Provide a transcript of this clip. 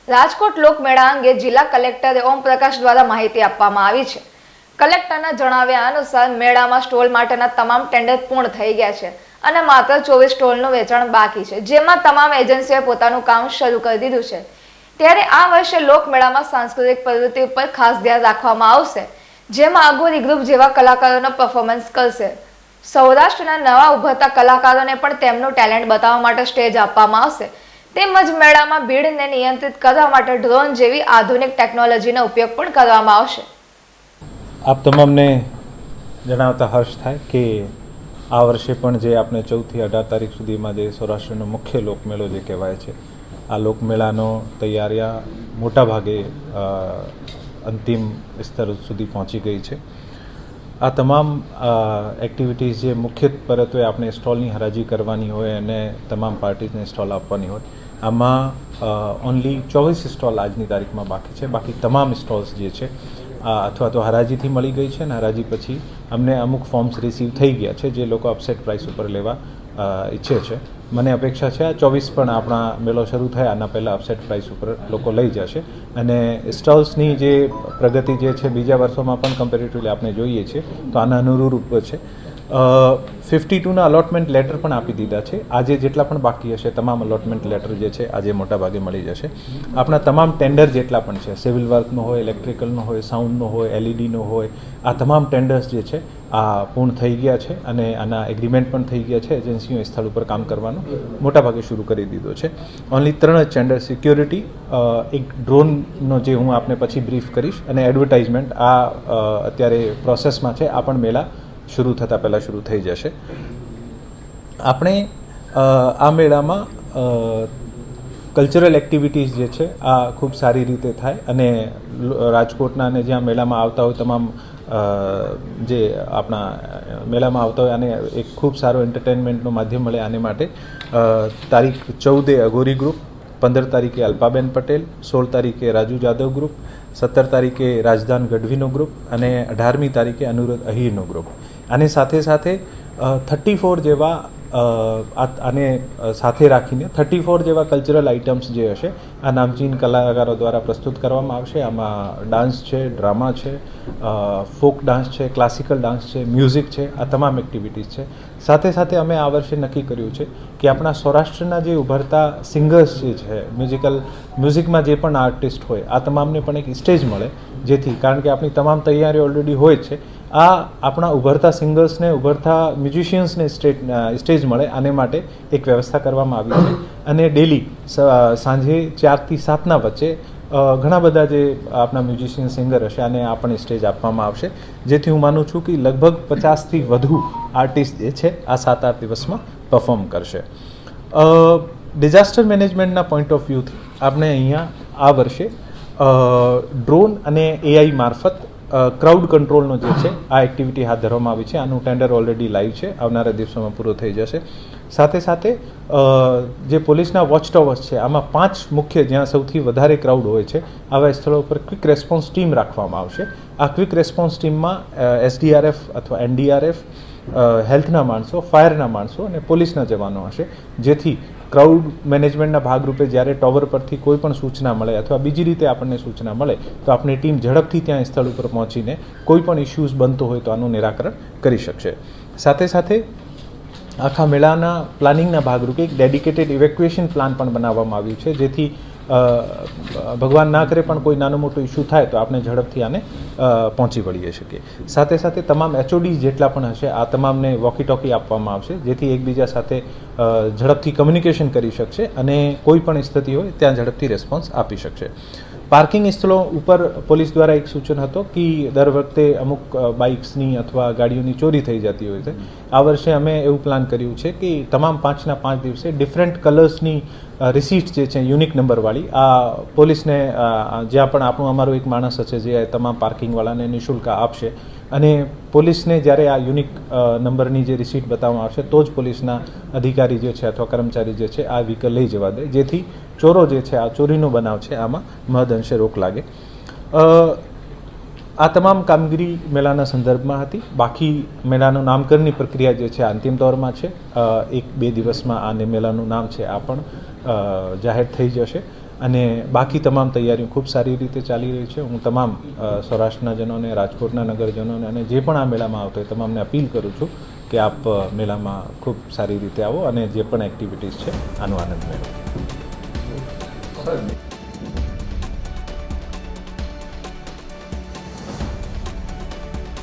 રાજકોટ લોકમેળા અંગે જિલ્લા કલેક્ટર ઓમપ્રકાશ દ્વારા માહિતી આપવામાં આવી છે। કલેક્ટરના જણાવ્યા અનુસાર મેળામાં સ્ટોલ માટેના તમામ ટેન્ડર પૂર્ણ થઈ ગયા છે અને માત્ર 24 સ્ટોલનું વેચાણ બાકી છે, જેમાં તમામ એજન્સીઓએ પોતાનું કામ શરૂ કરી દીધું છે। ત્યારે આ વર્ષે લોકમેળામાં સાંસ્કૃતિક પ્રવૃત્તિ ઉપર ખાસ ધ્યાન રાખવામાં આવશે, જેમાં અઘોરી ગ્રુપ જેવા કલાકારોનો પરફોર્મન્સ કરશે। સૌરાષ્ટ્રના નવા ઉભરતા કલાકારોને પણ તેમનું ટેલેન્ટ બતાવવા માટે સ્ટેજ આપવામાં આવશે, તેમજ મેળામાં ભીડને નિયંત્રિત કરવા માટે ડ્રોન જેવી આધુનિક ટેકનોલોજીનો ઉપયોગ પણ કરવામાં આવશે। આપ તમામને જણાવતા હર્ષ થાય કે આ વર્ષે પણ જે આપણે 14 થી 18 તારીખ સુધીમાં જે સૌરાષ્ટ્રનો મુખ્ય લોકમેળો જે કહેવાય છે, આ લોકમેળાનો તૈયારીઓ મોટાભાગે અંતિમ સ્તર સુધી પહોંચી ગઈ છે। આ તમામ એક્ટિવિટીઝ જે મુખ્ય પરત્વે આપણે સ્ટોલની હરાજી કરવાની હોય અને તમામ પાર્ટીઝને સ્ટોલ આપવાની હોય, આમાં ઓનલી 24 સ્ટોલ આજની તારીખમાં બાકી છે। બાકી તમામ સ્ટોલ્સ જે છે અથવા તો હરાજીથી મળી ગઈ છે અને હરાજી પછી અમને અમુક ફોર્મ્સ રિસીવ થઈ ગયા છે જે લોકો અપસેટ પ્રાઇસ ઉપર લેવા ઈચ્છે છે। મને અપેક્ષા છે આ 24 પણ આપણા મેળો શરૂ થાય આના પહેલાં અપસેટ પ્રાઇસ ઉપર લોકો લઈ જશે અને સ્ટોલ્સની જે પ્રગતિ જે છે બીજા વર્ષોમાં પણ કમ્પેરેટિવલી આપણે જોઈએ છીએ તો આના અનુરૂપ છે। 52ના અલોટમેન્ટ લેટર પણ આપી દીધા છે। આજે જેટલા પણ બાકી હશે તમામ અલોટમેન્ટ લેટર જે છે આજે મોટાભાગે મળી જશે। આપણા તમામ ટેન્ડર જેટલા પણ છે, સિવિલ વર્કનો હોય, ઇલેક્ટ્રિકલનો હોય, સાઉન્ડનો હોય, એલઈડીનો હોય, આ તમામ ટેન્ડર્સ જે છે આ પૂર્ણ થઈ ગયા છે અને આના એગ્રીમેન્ટ પણ થઈ ગયા છે। એજન્સીઓ સ્થળ ઉપર કામ કરવાનું મોટાભાગે શરૂ કરી દીધો છે। ઓનલી 3 જ ટેન્ડર, સિક્યોરિટી, એક ડ્રોનનો જે હું આપને પછી બ્રીફ કરીશ, અને એડવર્ટાઇઝમેન્ટ આ અત્યારે પ્રોસેસમાં છે। આ પણ મેળા શરૂ થતાં પહેલાં શરૂ થઈ જશે। આપણે આ મેળામાં કલ્ચરલ એક્ટિવિટીઝ જે છે આ ખૂબ સારી રીતે થાય અને રાજકોટના અને જ્યાં મેળામાં આવતા હોય તમામ જે આપણા મેળામાં આવતા હોય આને એક ખૂબ સારો એન્ટરટેનમેન્ટનું માધ્યમ મળે, આને માટે તારીખ 14 અઘોરી ગ્રુપ, 15 તારીખે અલ્પાબેન પટેલ, 16 તારીખે રાજુ જાદવ ગ્રુપ, 17 તારીખે રાજદાન ગઢવીનો ગ્રુપ અને 18મી તારીખે અનુરોધ અહીરનો ગ્રુપ, આની સાથે સાથે 34 જેવા આને સાથે રાખીને 34 જેવા કલ્ચરલ આઇટમ્સ જે હશે આ નામચીન કલાકારો દ્વારા પ્રસ્તુત કરવામાં આવશે। આમાં ડાન્સ છે, ડ્રામા છે, ફોક ડાન્સ છે, ક્લાસિકલ ડાન્સ છે, મ્યુઝિક છે, આ તમામ એક્ટિવિટીઝ છે। સાથે સાથે અમે આ વર્ષે નક્કી કર્યું છે કે આપણા સૌરાષ્ટ્રના જે ઉભરતા સિંગર્સ જે છે, મ્યુઝિકમાં જે પણ આર્ટિસ્ટ હોય આ તમામને પણ એક સ્ટેજ મળે, જેથી કારણ કે આપણી તમામ તૈયારી ઓલરેડી હોય છે, આ આપણા ઉભરતા સિંગર્સને, ઉભરતા મ્યુઝિશિયન્સને સ્ટેજ મળે આને માટે એક વ્યવસ્થા કરવામાં આવી છે। અને ડેલી સાંજે 4 થી 7ના વચ્ચે ઘણા બધા જે આપણા મ્યુઝિશિયન સિંગર હશે આને આપણને સ્ટેજ આપવામાં આવશે, જેથી હું માનું છું કે લગભગ 50થી વધુ આર્ટિસ્ટ જે છે આ 7-8 દિવસમાં પરફોર્મ કરશે। ડિઝાસ્ટર મેનેજમેન્ટના પોઈન્ટ ઓફ વ્યૂથી આપણે અહીંયા આ વર્ષે ડ્રોન અને એઆઈ મારફત ક્રાઉડ કંટ્રોલનો જે છે આ એક્ટિવિટી હાથ ધરવામાં આવી છે। આનું ટેન્ડર ઓલરેડી લાઈવ છે, આવનારા દિવસોમાં પૂરો થઈ જશે। સાથે સાથે જે પોલીસના વોચ ટાવર્સ છે આમાં 5 મુખ્ય જ્યાં સૌથી વધારે ક્રાઉડ હોય છે આવા સ્થળો પર ક્વિક રેસ્પોન્સ ટીમ રાખવામાં આવશે। આ ક્વિક રેસ્પોન્સ ટીમમાં એસડીઆરએફ અથવા એનડીઆરએફ, હેલ્થના માણસો, ફાયરના માણસો અને પોલીસના જવાનો હશે, જેથી ક્રાઉડ મેનેજમેન્ટના ભાગરૂપે જ્યારે ટોવર પરથી કોઈ પણ સૂચના મળે અથવા બીજી રીતે આપણને સૂચના મળે તો આપણી ટીમ ઝડપથી ત્યાં સ્થળ ઉપર પહોંચીને કોઈ પણ ઇસ્યુઝ બનતો હોય તો આનું નિરાકરણ કરી શકશે। સાથે સાથે આખા મેળાના પ્લાનિંગના ભાગરૂપે એક ડેડિકેટેડ ઇવેક્યુએશન પ્લાન પણ બનાવવામાં આવ્યું છે, જેથી ભગવાન ના કરે પણ કોઈ નાનું મોટું ઇસ્યુ થાય તો આપણે ઝડપથી આને પહોંચી વળીએ શકીએ। સાથે સાથે તમામ એચઓડી જેટલા પણ હશે આ તમામને વોકી ટોકી આપવામાં આવશે, જેથી એકબીજા સાથે ઝડપથી કમ્યુનિકેશન કરી શકશે અને કોઈ પણ સ્થિતિ હોય ત્યાં ઝડપથી રેસ્પોન્સ આપી શકશે। પાર્કિંગ સ્થળો ઉપર પોલીસ દ્વારા એક સૂચન હતો કે દર વખતે અમુક બાઇક્સની અથવા ગાડીઓની ચોરી થઈ જતી હોય છે। આ વર્ષે અમે એવું પ્લાન કર્યું છે કે તમામ 5ના 5 દિવસે ડિફરન્ટ કલર્સની રિસીટ જે છે યુનિક નંબરવાળી આ પોલીસને જ્યાં પણ અમારો એક માણસ હશે જે તમામ પાર્કિંગવાળાને નિઃશુલ્ક આપશે અને પોલીસને જ્યારે આ યુનિક નંબરની જે રિસીટ બતાવવામાં આવશે તો જ પોલીસના અધિકારી જે છે અથવા કર્મચારી જે છે આ વ્હીકલ લઈ જવા દે, જેથી ચોરો જે છે આ ચોરીનો બનાવ છે આમાં મહદઅંશે રોક લાગે। આ તમામ કામગીરી મેળાના સંદર્ભમાં હતી। બાકી મેળાનું નામકરણની પ્રક્રિયા જે છે અંતિમ દોરમાં છે। 1-2 દિવસમાં આ મેળાનું નામ છે આ પણ જાહેર થઈ જશે। અને બાકી તમામ તૈયારીઓ ખૂબ સારી રીતે ચાલી રહી છે. હું તમામ સૌરાષ્ટ્રના જનોને, રાજકોટના નગરજનોને અને જે પણ આ મેળામાં આવતો હોય તમામને અપીલ કરું છું કે આપ મેળામાં ખૂબ સારી રીતે આવો અને જે પણ એક્ટિવિટીઝ છે આનો આનંદ મેળવો.